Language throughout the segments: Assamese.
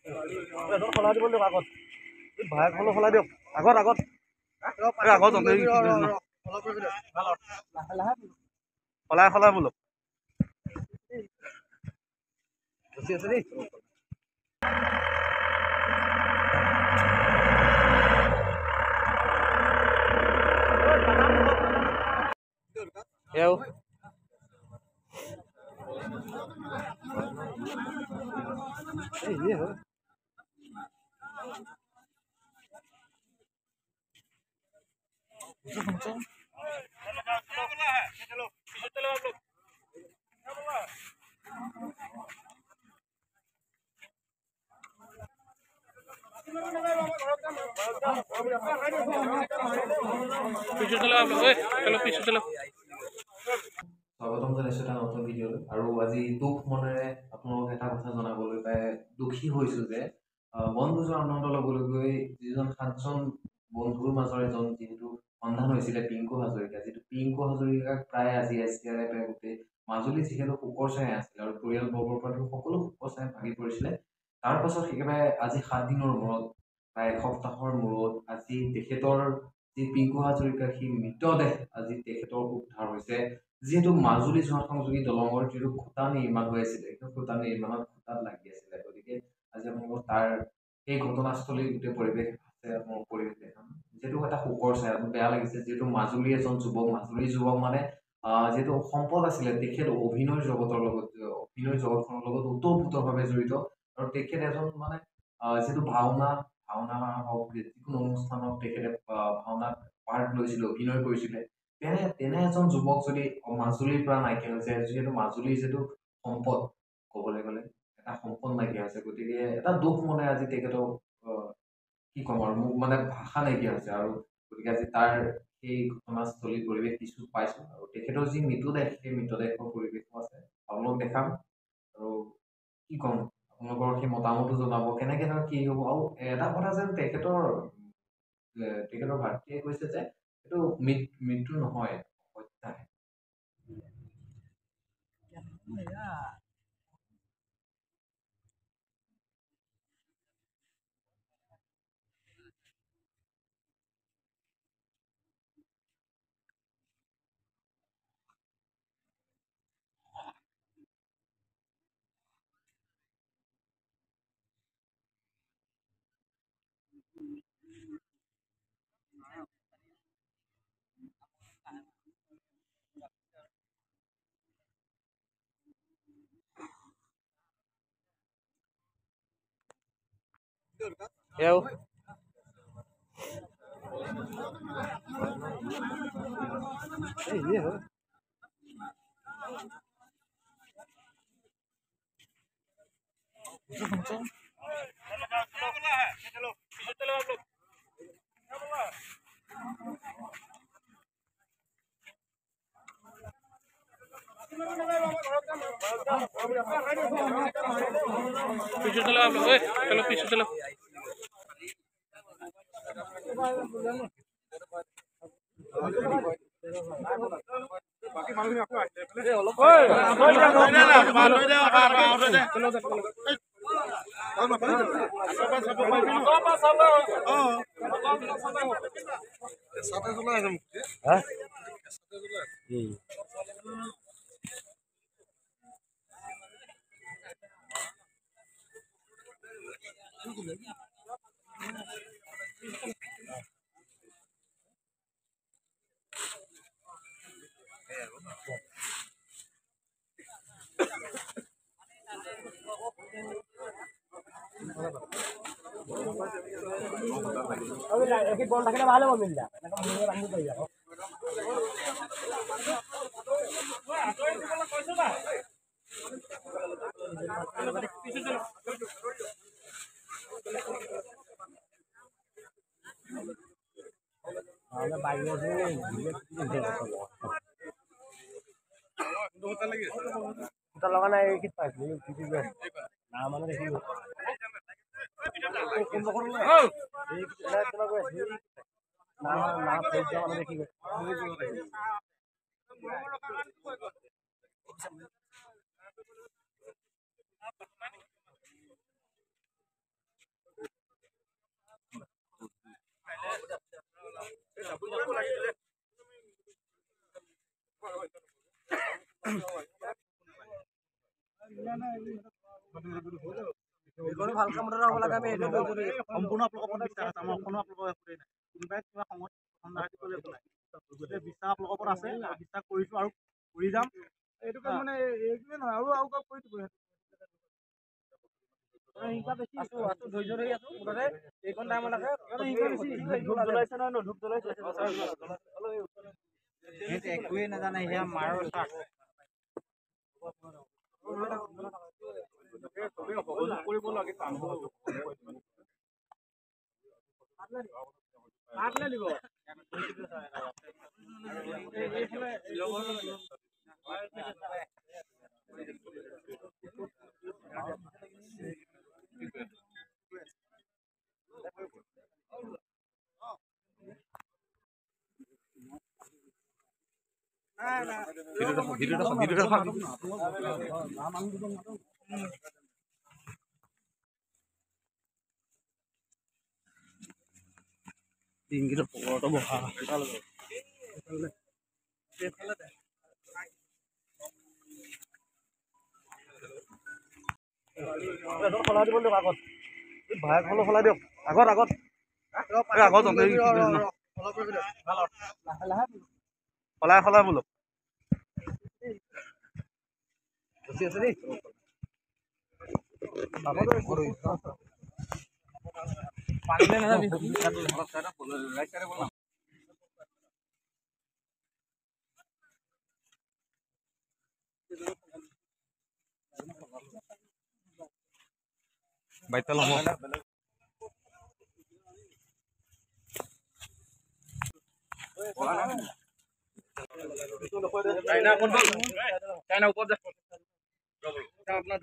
সলাই দিব দিয়ক আগত ভাইকখনো সলাই দিয়ক আগত আগত সলাই সলাই বোলো গুচি আছে দেই ये हो पीछे चलो आप लोग चलो पीछे चलो স্বাগতম জনাইছোঁ এটা নতুন ভিডিঅ'লৈ আৰু আজি দুখ মনেৰে আপোনালোকক এটা কথা জনাবলৈ পাই দুখী হৈছোঁ যে বনভোজৰ আনন্দ ল'বলৈ গৈ যিজন 7জন বন্ধুৰ মাজৰ এজন যিহেতু সন্ধান হৈছিলে পিংকু হাজৰিকা যিটো পিংকু হাজৰিকাক প্ৰায় আজি SDRF গোটেই মাজুলী যিহেতু শোকৰ ছায়া আছিল আৰু পৰিয়ালবৰ্গৰ পৰা সকলো শোকৰ ছায়া ভাগি পৰিছিলে তাৰ পাছত একেবাৰে আজি 7 দিনৰ মূৰত প্ৰায় এসপ্তাহৰ মূৰত আজি তেখেতৰ যি পিংকু হাজৰিকাৰ সেই মৃতদেহ আজি তেখেতৰ উদ্ধাৰ হৈছে যিহেতু মাজুলী যোৱা সংযোগী দলঙৰ যিটো খুঁটা নিৰ্মাণ হৈ আছিলে সেই খুঁটা নিৰ্মাণত খুঁটাত লাগি আছিলে গতিকে আজি আপোনালোকক তাৰ সেই ঘটনাস্থলীৰ গোটেই পৰিৱেশ আছে আপোনালোক পৰিৱেশ দেখাম যিহেতু এটা শোকৰ ছায়া বেয়া লাগিছে যিহেতু মাজুলী এজন যুৱক মাজুলী যুৱক মানে যিহেতু সম্পদ আছিলে তেখেত অভিনয় জগতৰ লগত অভিনয় জগতখনৰ লগত ওতঃপ্ৰোতভাৱে জড়িত আৰু তেখেত এজন মানে যিহেতু ভাওনা হওক যিকোনো অনুষ্ঠানত তেখেতে ভাওনাত পাৰ্ট লৈছিলে অভিনয় কৰিছিলে তেনে এজন যুৱক যদি মাজুলীৰ পৰা নাইকিয়া হৈছে যিহেতু মাজুলীৰ যিটো সম্পদ ক'বলৈ গ'লে এটা সম্পদ নাইকিয়া হৈছে গতিকে এটা দুখ মনে আজি তেখেতক কি ক'ম আৰু মোক মানে ভাষা নাইকিয়া হৈছে আৰু গতিকে আজি তাৰ সেই ঘটনাস্থলীৰ পৰিৱেশ কিছু পাইছোঁ আৰু তেখেতৰ যি মৃতদেহ সেই মৃতদেহৰ পৰিৱেশো আছে আপোনালোক দেখাম আৰু কি ক'ম আপোনালোকৰ সেই মতামতো জনাব কেনেকৈ ধৰক কি হ'ব আৰু এটা কথা যেন তেখেতৰ ভাতৃয়ে কৈছে যে এইটো মৃত্যু নহয় হত্যাহে Eu. Iya. पीछे चलो आप लोग चलो पीछे चलो বল থাকিলে ভালো মিল যায় বান্ধি পাই যাব লগা নাই কি পাইছিলো না মানে দেখি ভাল কাম এটা হ'ব লাগে আমি সম্পূৰ্ণ আপোনালোকৰ বিশ্বাস আছে আমাৰ কোনো আপোনালোকৰ একোৱেই নাই কোনোবাই কিবা সময়ত কৰিবলৈ একো নাই বিশ্বাস আপোনালোকৰ ওপৰত আছে বিশ্বাস কৰিছোঁ আৰু কৰি যাম এইটো কাম মানে এইটোৱে নহয় আৰু কাম কৰি দিব ধৈৰ্য ধৰি আছো মুঠতে এইখন টাইমলৈকে ধূপ জ্বলাইছে নহয় ধূপ জ্বলাইছে একোৱেই নাজানে সেয়া মাৰৰ চাক কৰিব লাগে কামটো ডিংগিটো পকৰটো বহা সলাই দিব দিয়ক আগত ভাই হলেও সলাই দিয়ক আগত আগত সলাই সলাই বোলো আছে দেই পানীলে নাযাবি বাইতাল হ'ব চাইনা উপর যা আপনার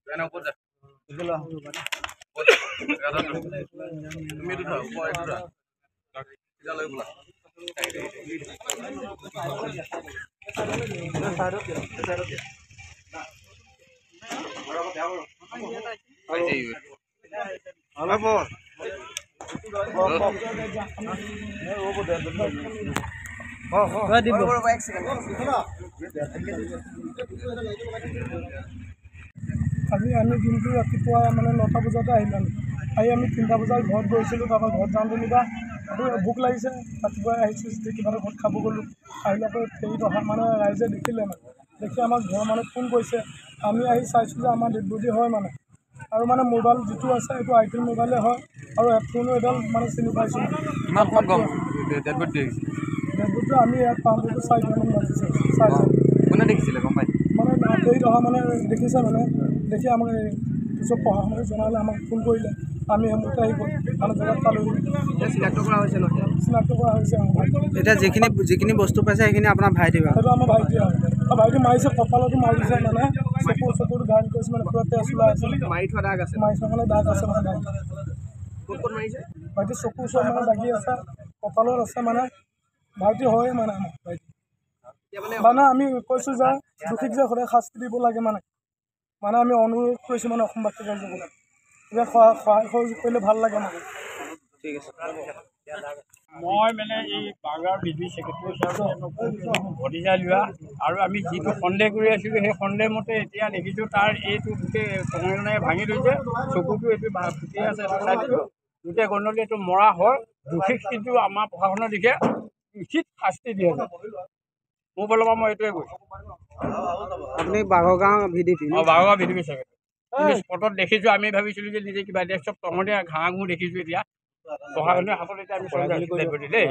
চাইনা উপর যা তুমি দুটা উপর দুটা এটা লৈ বলা আজি আমি দিনটো ৰাতিপুৱা মানে 9টা বজাতে আহিলোঁ আহি আমি 3টা বজাত ঘৰত গৈছিলোঁ তাৰপৰা ঘৰত যাওঁতে নিবা ভোক লাগিছে ৰাতিপুৱাই আহিছোঁ যেতিয়া কিবা এটা ঘৰত খাব গ'লোঁ আহিলে আকৌ ফেৰীত অহা মানে ৰাইজে দেখিলে মানে দেখি আমাক ঘৰৰ মানুহে ফোন কৰিছে আমি আহি চাইছোঁ যে আমাৰ ডেড বডি হয় মানে আৰু মানে মোবাইল যিটো আছে এইটো আইটেল মোবাইলে হয় আৰু হেডফোনো এডাল মানে চিনি পাইছোঁ ডেড বডিটো আমি ইয়াত পাওঁতে 4টামান বাজিছে কোনে দেখিছিলে গম পাই মানে ফেৰীত অহা মানে দেখিছে মানে দেখি আমাক পিছত পঢ়া শুনা জনালে আমাক ফোন কৰিলে আমি হেমুতে আহি গ'ল মানে জেগাত পালোঁ চিনাক্ত কৰা হৈছে এতিয়া যিখিনি বস্তু পাইছে সেইখিনি আপোনাৰ ভাইটি সেইটো আমাৰ ভাইটি আৰু ভাইটি মাৰিছে কপালতো মাৰিছে মানে চকুটো ঘাইল কৰিছে মানে পুৰা তেজ ওলাই আছে মাৰি থোৱা দাগ আছে মাৰি থোৱা মানে দাগ আছে মানে ক'ত মাৰিছে ভাইটি চকু ওচৰত মানে লাগি আছে কপালত আছে মানে ভাইটি হয়ে মানে আমাৰ ভাইটি মানে আমি কৈছোঁ যে দোষীক যে সদায় শাস্তি দিব লাগে মানে আমি অনুৰোধ কৰিছোঁ মানে অসমবাসীক ৰাইজক এতিয়া সহায় সহযোগ কৰিলে ভাল লাগে মানে ঠিক আছে মই মানে এই বাগাৰ বিধি ছেক্ৰেটাৰী হিচাপে ভতিজা লোৱা আৰু আমি যিটো সন্দেহ কৰি আছিলোঁ সেই সন্দেহ মতে এতিয়া দেখিছোঁ তাৰ এইটো গোটেই টঙনে ভাঙি লৈছে চকুটো এইটো ফুটি আছে চাইডটো গোটেই গণ্ডলি এইটো মৰা হয় দোষীক কিন্তু আমাৰ প্ৰশাসনৰ দিশে উচিত শাস্তি দিয়া যায় মোৰ ফালৰ পৰা মই এইটোৱে কৈছোঁ আপুনি Baghargaon VDP Baghargaon VDP secretary স্পটত দেখিছোঁ আমি ভাবিছিলোঁ যে নিজে কিবা এতিয়া চব টঙতে ঘাঁহ ঘূঁ দেখিছোঁ এতিয়া প্ৰশাসনে হাতত এতিয়া আমি চৰকাৰ দেই